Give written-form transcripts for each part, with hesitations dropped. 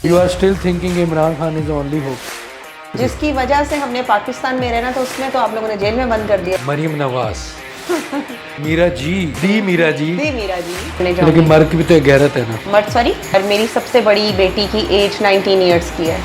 You are still thinking Imran Khan is the only hope. जिसकी वजह से हमने पाकिस्तान में रहना, तो उसमें तो आप लोगों ने जेल में बंद कर दिया। मरियम नवाज, मीरा जी, दी मीरा जी, दी मीरा जी। लेकिन मर्द की भी तो एक गैरत है ना। मर्द सॉरी, और मेरी सबसे बड़ी बेटी की एज 19 ईयर्स की है।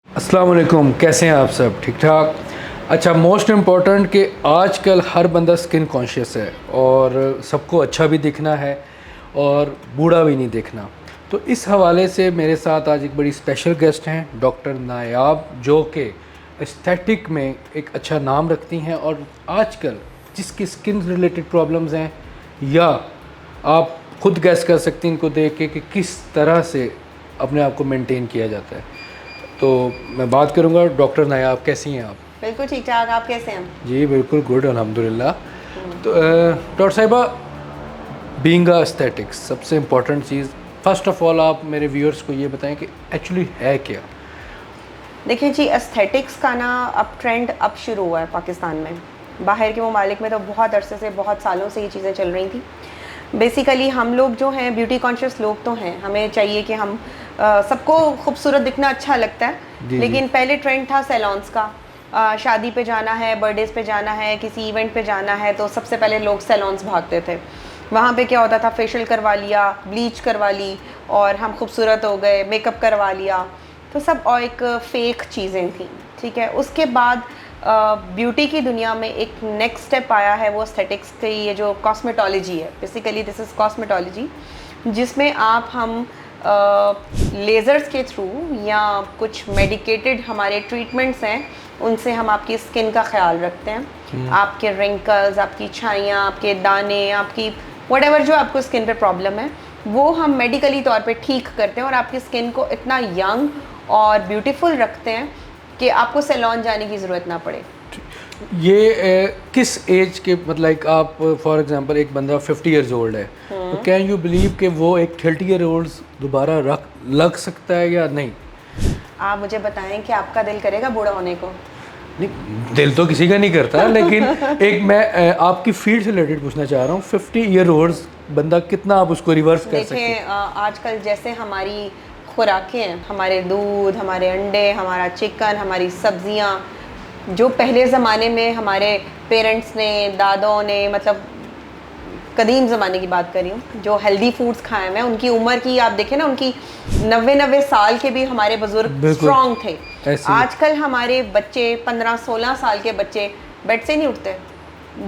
अस्सलाम वालेकुम, कैसे हैं आप सब? ठीक ठाक। अच्छा, मोस्ट इम्पॉर्टेंट कि आजकल हर बंदा स्किन कॉन्शियस है और सबको अच्छा भी दिखना है और बूढ़ा भी नहीं दिखना। तो इस हवाले से मेरे साथ आज एक बड़ी स्पेशल गेस्ट हैं, डॉक्टर नायाब, जो कि एस्थेटिक में एक अच्छा नाम रखती हैं और आजकल जिसकी स्किन रिलेटेड प्रॉब्लम्स हैं, या आप खुद गैस कर सकती हैं इनको देख के कि किस तरह से अपने आप को मेंटेन किया जाता है। तो मैं बात करूंगा। डॉक्टर नायाब, कैसी हैं आप? बिल्कुल ठीक ठाक, आप कैसे हैं? जी बिल्कुल गुड, अल्हम्दुलिल्लाह। तो डॉक्टर साहिबा, बीइंग अ एस्थेटिक्स, सबसे important cheese, first of all आप मेरे व्यूअर्स को ये बताएं कि एक्चुअली है क्या? देखिए जी, एस्थेटिक्स का ना अब ट्रेंड अब शुरू हुआ है पाकिस्तान में। बाहर के ममालिक में तो बहुत अरसे से, बहुत सालों से ये चीज़ें चल रही थी। बेसिकली हम लोग जो हैं ब्यूटी कॉन्शियस लोग तो हैं, हमें चाहिए कि हम सबको खूबसूरत दिखना अच्छा लगता है। लेकिन पहले ट्रेंड था सैलॉन्स का। शादी पे जाना है, बर्थडेज पे जाना है, किसी इवेंट पे जाना है, तो सबसे पहले लोग सैलॉन्स भागते थे। वहाँ पे क्या होता था, फेशियल करवा लिया, ब्लीच करवा ली और हम खूबसूरत हो गए, मेकअप करवा लिया, तो सब और एक फेक चीज़ें थी। ठीक है, उसके बाद ब्यूटी की दुनिया में एक नेक्स्ट स्टेप आया है, वो एस्थेटिक्स की ये जो कॉस्मेटोलॉजी है। बेसिकली दिस इज़ कॉस्मेटोलॉजी, जिसमें हम लेज़र्स के थ्रू या कुछ मेडिकेटेड हमारे ट्रीटमेंट्स हैं, उनसे हम आपकी स्किन का ख्याल रखते हैं। आपके रिंकल्स, आपकी छाइयाँ, आपके दाने, आपकी व्हाटएवर जो आपको स्किन पे प्रॉब्लम है, वो हम मेडिकली तौर पे ठीक करते हैं और आपकी स्किन को इतना यंग और ब्यूटीफुल रखते हैं कि आपको सैलून जाने की ज़रूरत ना पड़े। ये किस एज के, मतलब लाइक आप फॉर एग्जांपल एक बंदा 50 इयर्स ओल्ड है, तो कैन यू बिलीव कि वो एक 30 ईयर ओल्ड दोबारा लग सकता है या नहीं? आप मुझे बताएं कि आपका दिल करेगा बूढ़ा होने को? नहीं, दिल तो किसी का नहीं करता, लेकिन एक मैं आपकी फील्ड से रिलेटेड पूछना चाह रहा हूँ, 50 ईयर ओल्ड बंदा कितना आप उसको रिवर्स कर सकते हैं? देखें, आजकल जैसे हमारी खुराकें हैं, हमारे दूध, हमारे अंडे, हमारा चिकन, हमारी सब्जियां, जो पहले ज़माने में हमारे पेरेंट्स ने, दादों ने, मतलब कदीम ज़माने की बात कर रही हूँ, जो हेल्दी फूड्स खाए हैं, उनकी उम्र की आप देखें ना, उनकी 90 साल के भी हमारे बुजुर्ग स्ट्रॉन्ग थे। आजकल हमारे बच्चे 15-16 साल के बच्चे बेड से नहीं उठते।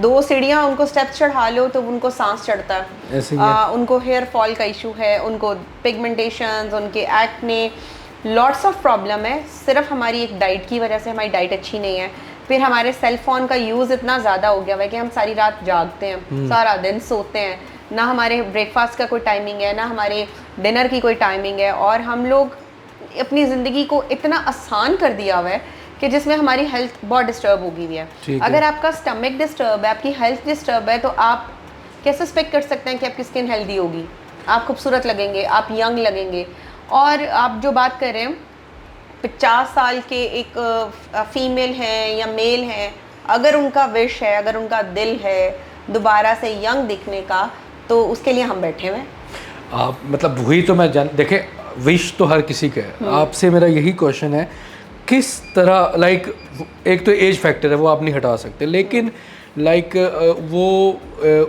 2 सीढ़ियाँ उनको स्टेप्स चढ़ा लो तो उनको सांस चढ़ता है। उनको हेयर फॉल का इशू है, उनको पिगमेंटेशंस, उनके एक्ने, लॉट्स ऑफ प्रॉब्लम है। सिर्फ हमारी एक डाइट की वजह से, हमारी डाइट अच्छी नहीं है। फिर हमारे सेल फोन का यूज़ इतना ज़्यादा हो गया है कि हम सारी रात जागते हैं, सारा दिन सोते हैं, ना हमारे ब्रेकफास्ट का कोई टाइमिंग है, ना हमारे डिनर की कोई टाइमिंग है, और हम लोग अपनी ज़िंदगी को इतना आसान कर दिया हुआ है कि जिसमें हमारी हेल्थ बहुत डिस्टर्ब हो गई हुई है। अगर आपका स्टमक डिस्टर्ब है, आपकी हेल्थ डिस्टर्ब है, तो आप कैसे एक्सपेक्ट कर सकते हैं कि आपकी स्किन हेल्दी होगी, आप खूबसूरत लगेंगे, आप यंग लगेंगे? और आप जो बात कर रहे हैं 50 साल के एक फीमेल हैं या मेल हैं, अगर उनका विश है, अगर उनका दिल है दोबारा से यंग दिखने का, तो उसके लिए हम बैठे हुए हैं। आप मतलब वही तो मैं देखें, विश तो हर किसी का है। आपसे मेरा यही क्वेश्चन है, किस तरह, लाइक एक तो एज फैक्टर है, वो आप नहीं हटा सकते, लेकिन लाइक वो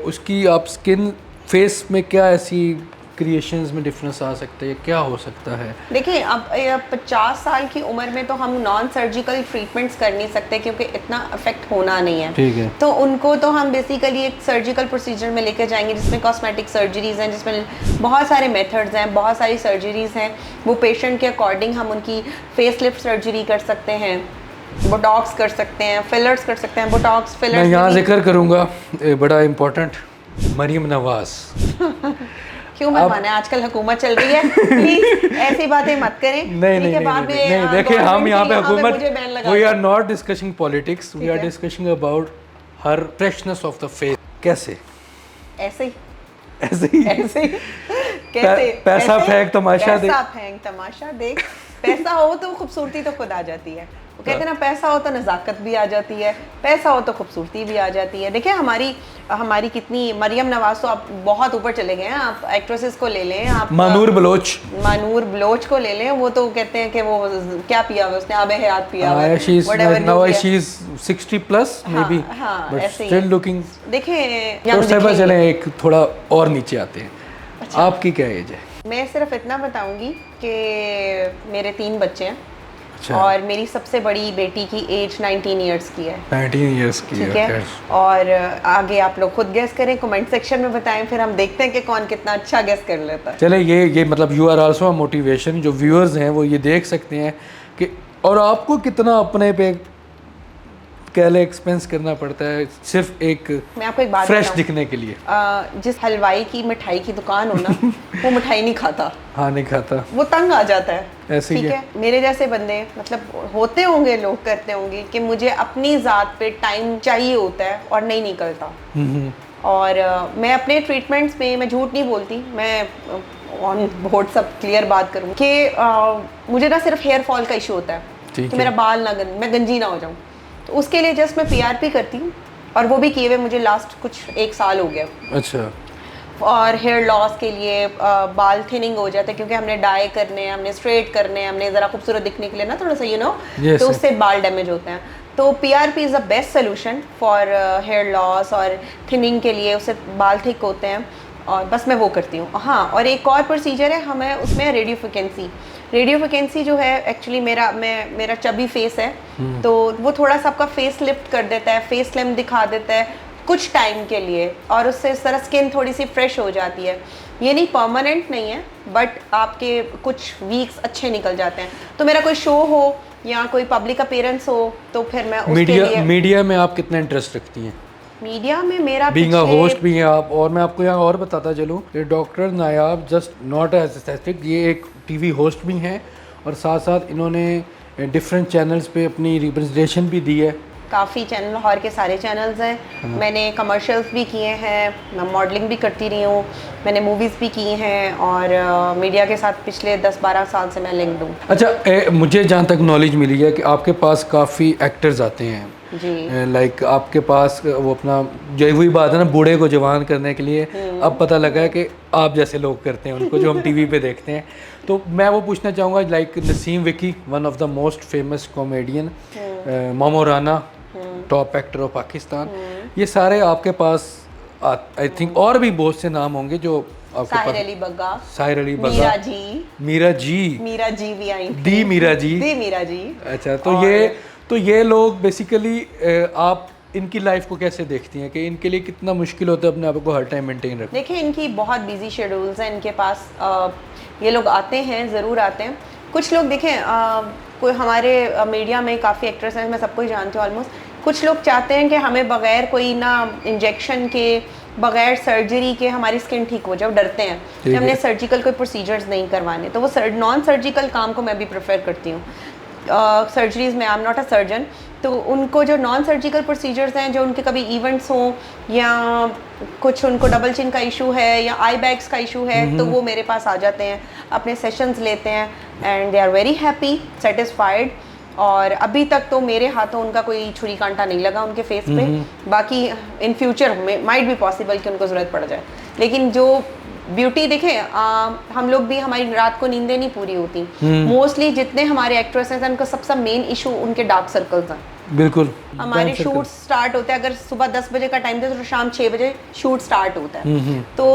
उसकी आप स्किन फेस में क्या ऐसी क्रिएशंस में डिफरेंस आ सकता है, क्या हो सकता है? देखिए, अब 50 साल की उम्र में तो हम नॉन सर्जिकल ट्रीटमेंट्स कर नहीं सकते, क्योंकि इतना इफेक्ट होना नहीं है। ठीक है। तो उनको तो हम बेसिकली एक सर्जिकल प्रोसीजर में लेके जाएंगे, जिसमें कॉस्मेटिक सर्जरीज हैं, जिसमें बहुत सारे मेथड्स हैं, बहुत सारी सर्जरीज हैं। वो पेशेंट के अकॉर्डिंग हम उनकी फेस लिफ्ट सर्जरी कर सकते हैं, बोटॉक्स कर सकते हैं, फिलर्स कर सकते हैं। बोटॉक्स, फिलर्स, मैं यहाँ जिक्र करूँगा बड़ा इम्पोर्टेंट, मरियम नवाज। क्यों मनवाना है? आजकल हुकूमत चल रही है, प्लीज ऐसी बातें मत करें। नहीं, देखिए हम यहाँ पे हुकूमत, we are not discussing politics, we are discussing about her freshness of the face. कैसे? ऐसे ही कैसे? पैसा फेंक तमाशा देख, पैसा फेंक तमाशा देख। पैसा हो तो खूबसूरती तो खुद आ जाती है। वो कहते हैं ना, पैसा हो तो नज़ाकत भी आ जाती है, पैसा हो तो खूबसूरती भी आ जाती है। देखिए हमारी कितनी, मरियम नवाज तो आप बहुत ऊपर चले गए हैं, आप एक्ट्रेसेस को ले लें, आप मानूर बलोच को ले लें, वो तो कहते हैं कि वो क्या पिया हुआ उसने, आबे हयात पिया हुआ है, she is 60 plus may be, but still looking. देखें तो सब चले एक थोड़ा और नीचे आते हैं। अच्छा। आपकी क्या एज है? मैं सिर्फ इतना बताऊंगी कि मेरे 3 बच्चे हैं। अच्छा। और मेरी सबसे बड़ी बेटी की एज 19 इयर्स की है। 19 इयर्स की ठीक है। और आगे आप लोग खुद गेस करें, कमेंट सेक्शन में बताएं, फिर हम देखते हैं कि कौन कितना अच्छा गेस कर लेता है। चले ये मतलब you are also a motivation, जो व्यूअर्स हैं वो ये देख सकते हैं कि और आपको कितना अपने पे कैले एक्सपेंस करना पड़ता है सिर्फ एक मैं आपको एक बात फ्रेश दिखने के लिए। जिस हलवाई की मिठाई की दुकान हो ना वो मिठाई नहीं खाता। हाँ, नहीं खाता, वो तंग आ जाता है। ऐसे ही ठीक है। मेरे जैसे बंदे मतलब होते होंगे, लोग करते होंगे कि मुझे अपनी ज़ात पे टाइम चाहिए होता है और नहीं निकलता। और मैं अपने ट्रीटमेंट्स में, मैं झूठ नहीं बोलती, मैं ऑन बोर्ड सब क्लियर बात करूँ कि मुझे ना सिर्फ हेयर फॉल का इशू होता है कि मेरा बाल ना मैं गंजी ना हो जाऊँ। तो उसके लिए जस्ट मैं PRP करती हूँ, और वो भी किए हुए मुझे लास्ट कुछ 1 साल हो गया। अच्छा। और हेयर लॉस के लिए बाल थिनिंग हो जाते हैं, क्योंकि हमने डाई करने हैं, हमने स्ट्रेट करने हैं, हमने ज़रा खूबसूरत दिखने के लिए ना थोड़ा सा तो उससे बाल डैमेज होते हैं। तो PRP is the best solution for hair loss और थिनिंग के लिए, उससे बाल थिक होते हैं, और बस मैं वो करती हूँ। हाँ, और एक और प्रोसीजर है हमें, उसमें रेडियो फ्रिक्वेंसी जो है, एक्चुअली मेरा चबी फेस है, तो वो थोड़ा सा आपका फेस लिफ्ट कर देता है, फेस स्लिम दिखा देता है कुछ टाइम के लिए, और उससे इस तरह स्किन थोड़ी सी फ्रेश हो जाती है। ये नहीं, परमानेंट नहीं है, बट आपके कुछ वीक्स अच्छे निकल जाते हैं। तो मेरा कोई शो हो या कोई पब्लिक अपीयरेंस हो तो फिर मैं उसके लिए। मीडिया में आप कितना इंटरेस्ट रखती हैं? मीडिया में मेरा बीइंग अ होस्ट भी हैं आप, और मैं आपको यहाँ और बताता चलूँ कि doctor Nayab just not as aesthetic, ये एक टीवी होस्ट भी हैं, और साथ साथ इन्होंने डिफरेंट चैनल्स पे अपनी रिप्रेजेंटेशन भी दी है। काफ़ी चैनल, लाहौर के सारे चैनल्स हैं। मैंने कमर्शियल्स भी किए हैं, मैं मॉडलिंग भी करती रही हूँ, मैंने मूवीज़ भी की हैं, और मीडिया के साथ पिछले 10-12 साल से मैं लिंक्ड हूँ। अच्छा, मुझे जहाँ तक नॉलेज मिली है कि आपके पास काफ़ी एक्टर्स आते हैं जी। लाइक आपके पास वो अपना जो वही बात है ना, बूढ़े को जवान करने के लिए अब पता लगा है कि आप जैसे लोग करते हैं उनको, जो हम टीवी पे देखते हैं। तो मैं वो पूछना चाहूँगा, like Naseem Vicky, one of the most famous comedian, momo Rana, top actor of Pakistan, ये सारे आपके पास आई थिंक और भी बहुत से नाम होंगे जो आपके पास। साहिर अली बग्गा, मीरा जी भी आई, मीरा जी। अच्छा, तो ये लोग बेसिकली आप इनकी लाइफ को कैसे देखती हैं कि इनके लिए कितना मुश्किल होता है अपने आप को हर टाइम मेंटेन रखना? देखिए, इनकी बहुत बिजी शेड्यूल्स हैं इनके पास। ये लोग आते हैं, ज़रूर आते हैं। कुछ लोग देखें, कोई हमारे मीडिया में काफ़ी एक्ट्रेस हैं, मैं सबको ही जानती हूँ ऑलमोस्ट। कुछ लोग चाहते हैं कि हमें बगैर कोई ना इंजेक्शन के, बगैर सर्जरी के हमारी स्किन ठीक हो जाए, डरते हैं कि हमने सर्जिकल कोई प्रोसीजर्स नहीं करवाने। तो वो नॉन सर्जिकल काम को मैं भी प्रेफर करती हूँ। सर्जरीज़ में, I am not a surgeon, तो उनको जो नॉन सर्जिकल प्रोसीजर्स हैं, जो उनके कभी इवेंट्स हों या कुछ उनको डबल चिन का इशू है या आई बैग्स का इशू है, तो वो मेरे पास आ जाते हैं, अपने सेशंस लेते हैं, and they are very happy, satisfied. और अभी तक तो मेरे हाथों उनका कोई छुरी कांटा नहीं लगा उनके फेस पे। बाकी इन फ्यूचर में माइट भी पॉसिबल कि उनको ज़रूरत पड़ जाए। लेकिन जो ब्यूटी देखें, हम लोग भी, हमारी रात को नींदें नहीं पूरी होती। मोस्टली जितने हमारे एक्ट्रेस हैं, उनका सबसे मेन इशू उनके डार्क सर्कल्स हैं। बिल्कुल। हमारे शूट स्टार्ट होते हैं, अगर सुबह 10 बजे का टाइम दे तो शाम 6 बजे शूट स्टार्ट होता है। तो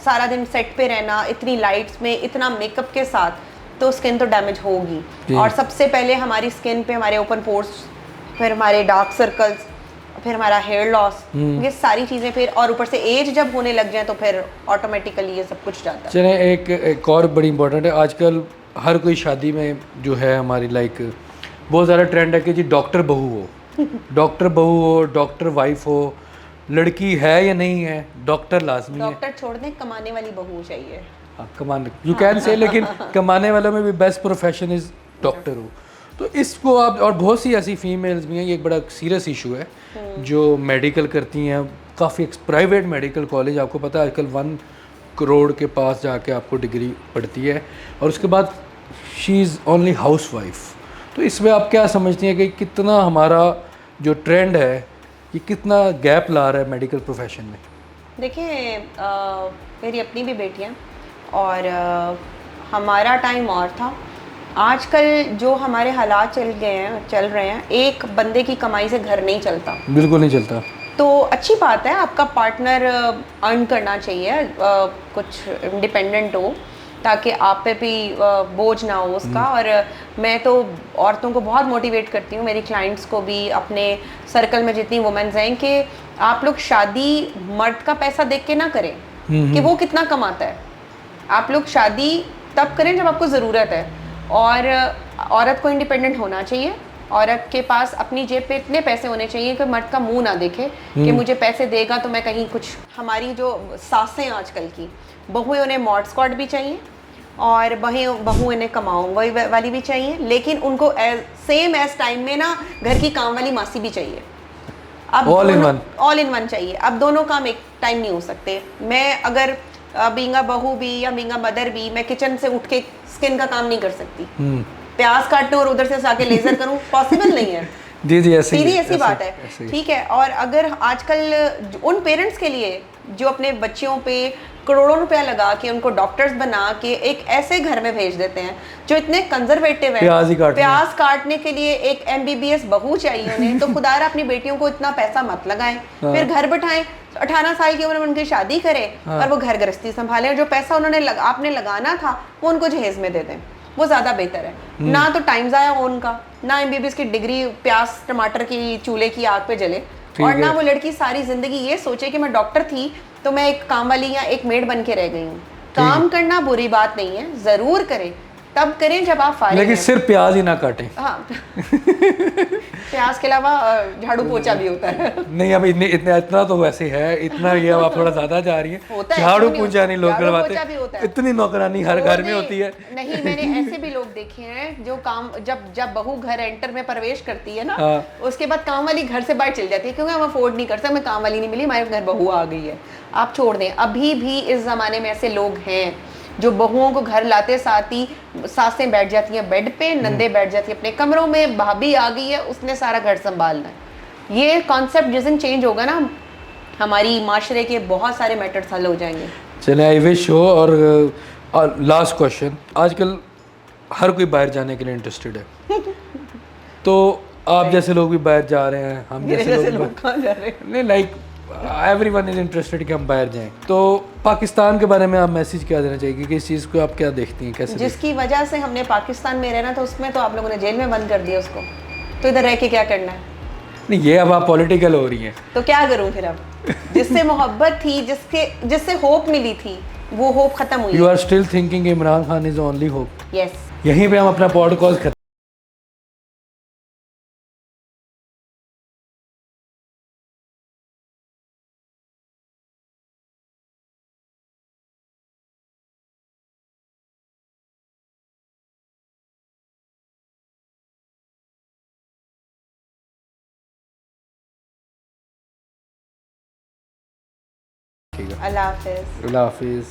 सारा दिन सेट पे रहना, इतनी लाइट्स में, इतना मेकअप के साथ, तो स्किन तो डैमेज होगी। और सबसे पहले हमारी स्किन पे हमारे ओपन पोर्स, फिर हमारे डार्क सर्कल्स, फिर हमारा हेयर लॉस, ये सारी चीज़ें, फिर और ऊपर से एज जब होने लग जाए तो फिर ऑटोमेटिकली ये सब कुछ जाता है। चलें, एक और बड़ी इंपॉर्टेंट है, आजकल हर कोई शादी में जो है हमारी लाइक बहुत ज़्यादा ट्रेंड है कि जी डॉक्टर बहू हो डॉक्टर बहू हो, डॉक्टर वाइफ हो, लड़की है या नहीं है, डॉक्टर लाजमी है। डॉक्टर छोड़ दें, कमाने वाली बहू चाहिए। कमाने, यू कैन से, लेकिन कमाने वालों में भी बेस्ट प्रोफेशन इज़ डॉक्टर हो। तो इसको आप, और बहुत सी ऐसी फीमेल्स भी हैं, ये एक बड़ा सीरियस इशू है, जो मेडिकल करती हैं, काफ़ी प्राइवेट मेडिकल कॉलेज, आपको पता है आजकल 1 करोड़ के पास जाके आपको डिग्री पढ़ती है, और उसके बाद she is only house wife. तो इसमें आप क्या समझती हैं कि कितना हमारा जो ट्रेंड है ये कितना गैप ला रहा है मेडिकल प्रोफेशन में? देखिए मेरी अपनी भी बेटियाँ और हमारा टाइम और था। आजकल जो हमारे हालात चल रहे हैं, एक बंदे की कमाई से घर नहीं चलता। बिल्कुल नहीं चलता। तो अच्छी बात है, आपका पार्टनर अर्न करना चाहिए, कुछ इंडिपेंडेंट हो, ताकि आप पे भी बोझ ना हो उसका। और मैं तो औरतों को बहुत मोटिवेट करती हूँ, मेरी क्लाइंट्स को भी, अपने सर्कल में जितनी वुमेन्स हैं, कि आप लोग शादी मर्द का पैसा देख के ना करें कि वो कितना कमाता है। आप लोग शादी तब करें जब आपको ज़रूरत है। और औरत को इंडिपेंडेंट होना चाहिए। औरत के पास अपनी जेब पे इतने पैसे होने चाहिए कि मर्द का मुंह ना देखे कि मुझे पैसे देगा तो मैं कहीं कुछ। हमारी जो सासें आजकल की बहू, उन्हें मॉड स्क्वाड भी चाहिए और बहू इन्हें कमाओ वही वाली भी चाहिए, लेकिन उनको सेम एज टाइम में ना घर की काम वाली मासी भी चाहिए। अब ऑल इन वन चाहिए। अब दोनों काम एक टाइम नहीं हो सकते। मैं अगर बीइंग अ बहू भी या बीइंग अ मदर भी, मैं किचन से उठ के स्किन का काम नहीं कर सकती। प्याज काटूं और उधर से जाके लेजर करूं, पॉसिबल नहीं है। जी जी, ऐसी बात है। ठीक है। और अगर आजकल उन पेरेंट्स के लिए जो अपने बच्चियों पे करोड़ों रुपया लगा के उनको डॉक्टर्स बना के एक ऐसे घर में भेज देते हैं जो इतने कंजर्वेटिव है, प्याज काटने के लिए एक MBBS बहू चाहिए उन्हें, तो खुदारा अपनी बेटियों को इतना पैसा मत लगाएं। फिर घर बैठाएं, 18 साल की उम्र में उनकी शादी करें और वो घर गृहस्थी संभालें, और जो पैसा उन्होंने आपने लगाना था वो उनको जहेज में दे दें। वो ज़्यादा बेहतर है। ना तो टाइम ज़ाया हो उनका, ना MBBS की डिग्री प्याज टमाटर की चूल्हे की आग पे जले, और ना वो लड़की सारी जिंदगी ये सोचे कि मैं डॉक्टर थी तो मैं एक काम वाली या एक मेड बन के रह गई हूँ। काम करना बुरी बात नहीं है, ज़रूर करें, तब करें जब आप फारिग हैं। लेकिन सिर्फ प्याज ही ना काटें। हाँ प्याज के अलावा झाड़ू पोछा भी होता है। नहीं, अब इतना तो वैसे है, इतना ये अब आप थोड़ा ज्यादा जा रही हैं। झाड़ू पोछा नहीं लोग करवाते, इतनी नौकरानी हर घर में होती है। नहीं, मैंने ऐसे भी लोग देखे हैं जो काम, जब बहू घर एंटर में प्रवेश करती है ना, उसके बाद काम वाली घर से बाहर चल जाती है, क्योंकि हम अफोर्ड नहीं कर सकते, हमें काम वाली नहीं मिली, हमारे घर बहू आ गई है। आप छोड़ दें, अभी भी इस जमाने में ऐसे लोग हैं जो बहुओं को घर लाते साथ ही सासें बैठ जाती हैं बेड पे, नंदे बैठ जाती हैं अपने कमरों में, भाभी आ गई है उसने सारा घर संभालना है। ये कॉन्सेप्ट जिस दिन चेंज होगा ना, हमारी माशरे के बहुत सारे मैटर्स हल हो जाएंगे। चले, आई विश हो। और लास्ट क्वेश्चन, आजकल हर कोई बाहर जाने के लिए इंटरेस्टेड है तो आप जैसे लोग भी बाहर जा रहे हैं, हम जैसे लोग कहाँ जा रहे हैं? नहीं, लाइक एवरीवन इज इंटरेस्टेड कि हम बाहर जाएं। तो पाकिस्तान के बारे में आप मैसेज क्या देना चाहिए कि इस चीज़ को आप क्या देखती हैं, कैसे जिसकी वजह से हमने पाकिस्तान में रहना था, उसमें तो आप लोगों ने जेल में बंद कर दिया उसको, तो इधर रह के क्या करना है? नहीं, ये अब आप पॉलिटिकल हो रही हैं तो क्या करूं फिर? अब जिससे मोहब्बत थी, जिससे होप मिली थी, वो होप खत्म हुई। You are still thinking Imran Khan is only hope? Yes. यहीं पे हम अपना पॉडकास्ट खत्म अल्लाह हाफिज़। अल्लाह हाफिज़।